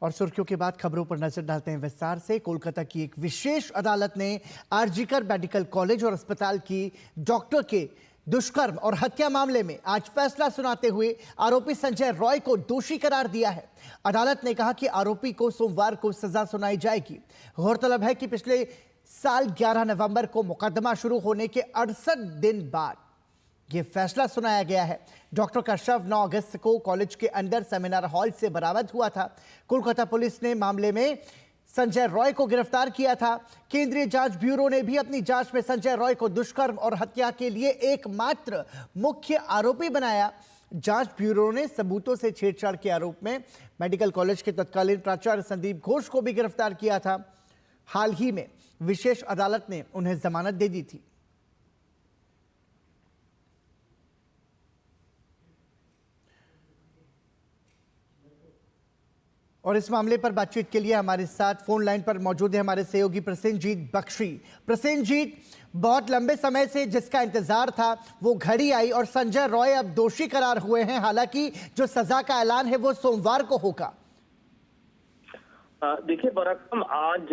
और सुर्खियों के बाद खबरों पर नजर डालते हैं विस्तार से। कोलकाता की एक विशेष अदालत ने आरजीकर मेडिकल कॉलेज और अस्पताल की डॉक्टर के दुष्कर्म और हत्या मामले में आज फैसला सुनाते हुए आरोपी संजय रॉय को दोषी करार दिया है। अदालत ने कहा कि आरोपी को सोमवार को सजा सुनाई जाएगी। गौरतलब है कि पिछले साल 11 नवंबर को मुकदमा शुरू होने के 68 दिन बाद यह फैसला सुनाया गया है। डॉक्टर का शव 9 अगस्त को कॉलेज के अंदर सेमिनार हॉल से बरामद हुआ था। कोलकाता पुलिस ने मामले में संजय रॉय को गिरफ्तार किया था। केंद्रीय जांच ब्यूरो ने भी अपनी जांच में संजय रॉय को दुष्कर्म और हत्या के लिए एकमात्र मुख्य आरोपी बनाया। जांच ब्यूरो ने सबूतों से छेड़छाड़ के आरोप में मेडिकल कॉलेज के तत्कालीन प्राचार्य संदीप घोष को भी गिरफ्तार किया था। हाल ही में विशेष अदालत ने उन्हें जमानत दे दी थी। और इस मामले पर बातचीत के लिए हमारे साथ फोन लाइन पर मौजूद है हमारे सहयोगी प्रसेनजीत बख्शी। प्रसेनजीत, बहुत लंबे समय से जिसका इंतजार था वो घड़ी आई और संजय रॉय अब दोषी करार हुए हैं। हालांकि जो सजा का ऐलान है वो सोमवार को होगा। देखिए पराक्रम, आज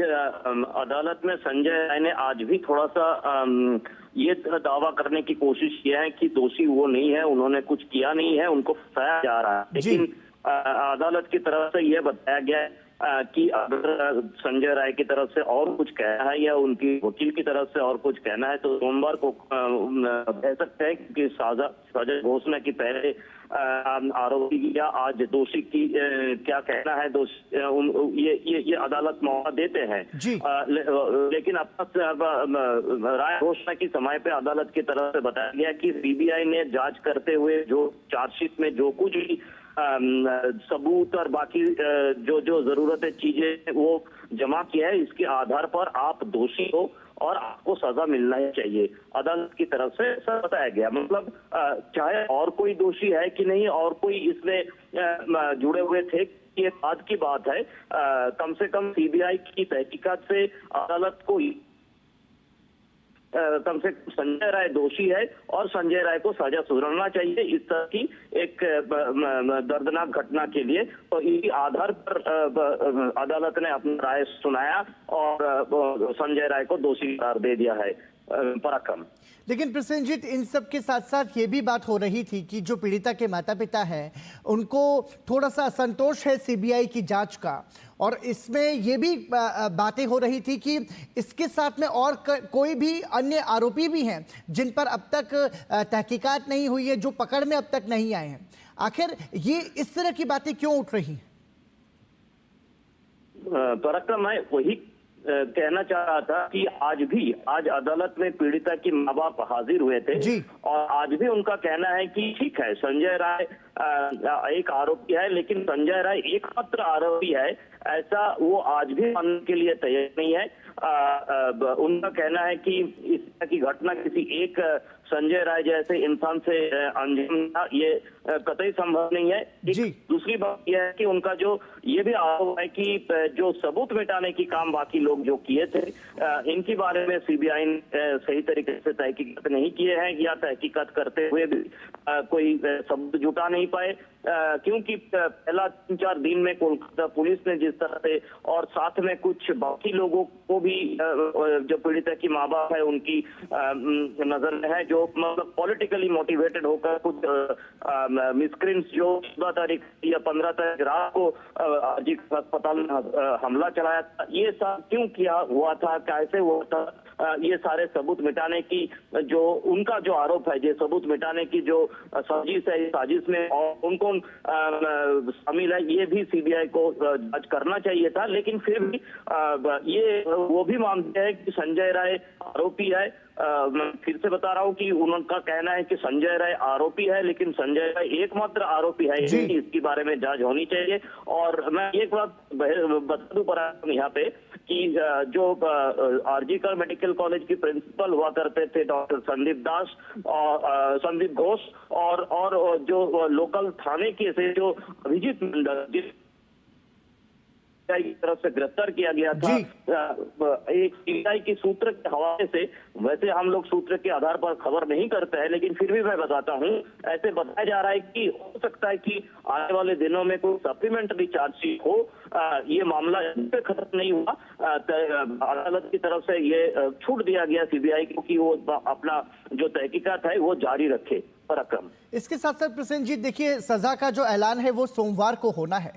अदालत में संजय राय ने आज भी थोड़ा सा ये दावा करने की कोशिश किया है कि दोषी वो नहीं है, उन्होंने कुछ किया नहीं है, उनको फंसाया जा रहा है। लेकिन अदालत की तरफ से यह बताया गया है कि अगर संजय राय की तरफ से और कुछ कहना है या उनकी वकील की तरफ से और कुछ कहना है तो सोमवार को कह सकते हैं कि सजा घोषणा की पहले आरोपी या आज दोषी की क्या कहना है ये अदालत मौका देते हैं। लेकिन अब तक राय घोषणा की समय पे अदालत की तरफ से बताया गया कि सीबीआई ने जांच करते हुए जो चार्जशीट में जो कुछ भी सबूत और बाकी जो जरूरत है चीजें वो जमा किया है, इसके आधार पर आप दोषी हो और आपको सजा मिलना ही चाहिए। अदालत की तरफ से ऐसा बताया गया। मतलब चाहे और कोई दोषी है कि नहीं और कोई इसमें जुड़े हुए थे, ये बात की बात है। कम से कम सीबीआई की तहकीकात से अदालत को कम से कम संजय राय दोषी है और संजय राय को सजा सुनाना चाहिए इस तरह की एक दर्दनाक घटना के लिए। तो इसी आधार पर अदालत ने अपना राय सुनाया और संजय राय को दोषी करार दे दिया है। पराक्रम, लेकिन प्रसेनजीत, इन सब के साथ साथ ये भी बात हो रही थी कि जो पीड़िता के माता पिता हैं उनको थोड़ा सा असंतोष है सीबीआई की जांच का, और इसमें ये भी बातें हो रही थी कि इसके साथ में और कोई भी अन्य आरोपी भी हैं जिन पर अब तक तहकीकात नहीं हुई है, जो पकड़ में अब तक नहीं आए हैं। आखिर ये इस तरह की बातें क्यों उठ रही? पराक्रम, मैं वही कहना चाह रहा था कि आज अदालत में पीड़िता की माँ बाप हाजिर हुए थे और आज भी उनका कहना है कि ठीक है, संजय राय एक आरोपी है लेकिन संजय राय एकमात्र आरोपी है, ऐसा वो आज भी मानने के लिए तैयार नहीं है। उनका कहना है कि इस तरह की घटना किसी एक संजय राय जैसे इंसान से अंजाम था, ये कतई संभव नहीं है। दूसरी बात यह है कि उनका जो ये भी आरोप है कि जो सबूत मिटाने की काम बाकी लोग जो किए थे, इनके बारे में सीबीआई ने सही तरीके से तहकीकात नहीं किए हैं या तहकीकात करते हुए भी कोई सबूत जुटा नहीं पाए, क्योंकि पहला 3-4 दिन में कोलकाता पुलिस ने जिस तरह से और साथ में कुछ बाकी लोगों को भी जो पीड़िता की माँ बाप है उनकी नजर में है, जो मतलब पॉलिटिकली मोटिवेटेड होकर कुछ मिसक्रिम्स जो 14 तारीख या 15 तारीख रात को आरजी अस्पताल में हमला चलाया था, ये सब क्यों किया हुआ था, कैसे हुआ था, ये सारे सबूत मिटाने की जो उनका जो आरोप है, ये सबूत मिटाने की जो साजिश है, साजिश में और उनको शामिल है, ये भी सीबीआई को जांच करना चाहिए था। लेकिन फिर भी ये वो भी मानते हैं कि संजय राय आरोपी है। मैं फिर से बता रहा हूँ कि उनका कहना है कि संजय राय आरोपी है लेकिन संजय राय एकमात्र आरोपी है, इसके बारे में जांच होनी चाहिए। और मैं एक बात बता दूं पर यहाँ पे कि जो आरजीकर मेडिकल कॉलेज की प्रिंसिपल हुआ करते थे डॉक्टर संदीप दास और संदीप घोष और जो लोकल थाने के से जो अभिजीत मंडल सीबीआई की तरफ से गिरफ्तार किया गया था। एक सीबीआई की सूत्र के हवाले से, वैसे हम लोग सूत्र के आधार पर खबर नहीं करते हैं, लेकिन फिर भी मैं बताता हूं, ऐसे बताया जा रहा है कि हो सकता है कि आने वाले दिनों में कोई सप्लीमेंट्री चार्जशीट हो। ये मामला खत्म नहीं हुआ, अदालत की तरफ से ये छूट दिया गया सीबीआई को कि वो अपना जो तहकीकात है वो जारी रखे। पराक्रम, इसके साथ साथ प्रसेनजीत, देखिए सजा का जो ऐलान है वो सोमवार को होना है।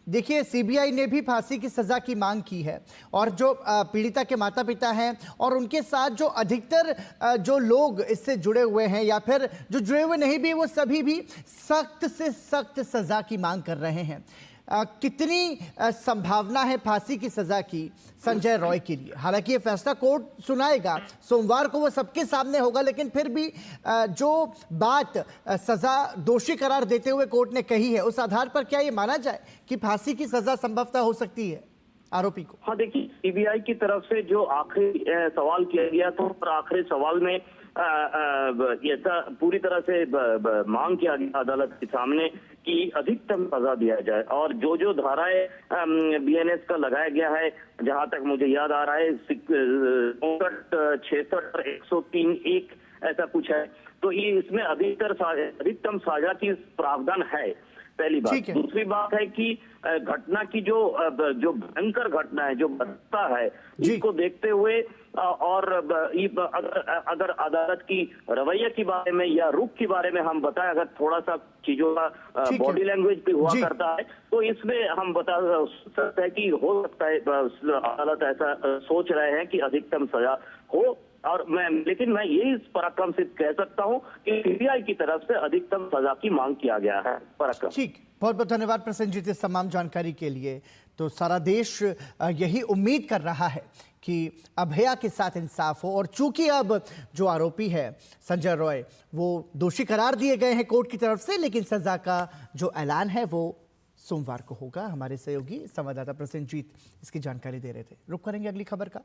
देखिए सीबीआई ने भी फांसी की सजा की मांग की है और जो पीड़िता के माता पिता हैं और उनके साथ जो अधिकतर जो लोग इससे जुड़े हुए हैं या फिर जो जुड़े हुए नहीं भी, वो सभी भी सख्त से सख्त सजा की मांग कर रहे हैं। कितनी संभावना है फांसी की सजा की संजय रॉय के लिए? हालांकि ये फैसला कोर्ट सुनाएगा सोमवार को, वो सबके सामने होगा, लेकिन फिर भी जो बात सजा दोषी करार देते हुए कोर्ट ने कही है, उस आधार पर क्या ये माना जाए कि फांसी की सजा संभवतः हो सकती है आरोपी को? हाँ, देखिए सीबीआई की तरफ से जो आखिरी सवाल किया गया था, और आखिरी सवाल में ऐसा पूरी तरह से मांग किया गया अदालत के सामने कि अधिकतम सजा दिया जाए। और जो जो धाराएं बीएनएस का लगाया गया है, जहां तक मुझे याद आ रहा है 64, 66 और 103(1) ऐसा कुछ है, तो ये इसमें अधिकतम सजा की प्रावधान है, पहली बात। दूसरी बात है कि घटना की जो भयंकर घटना है, जो बदता है, इसको देखते हुए और अगर अदालत की रवैया के बारे में या रुख के बारे में हम बताएं, अगर थोड़ा सा चीजों का बॉडी लैंग्वेज भी हुआ करता है, तो इसमें हम बता सकते हैं कि हो सकता है अदालत ऐसा सोच रहे हैं कि अधिकतम सजा हो। और लेकिन मैं यही पराक्रम से कह सकता हूं कि सीबीआई की तरफ से अधिकतम सजा की मांग किया गया है। पराक्रम, ठीक, बहुत बहुत धन्यवाद प्रसेनजीत इस तमाम जानकारी के लिए। तो सारा देश यही उम्मीद कर रहा है कि अभया के साथ इंसाफ हो, और चूंकि अब जो आरोपी है संजय रॉय वो दोषी करार दिए गए हैं कोर्ट की तरफ से, लेकिन सजा का जो ऐलान है वो सोमवार को होगा। हमारे सहयोगी संवाददाता प्रसेनजीत इसकी जानकारी दे रहे थे। रुक करेंगे अगली खबर का।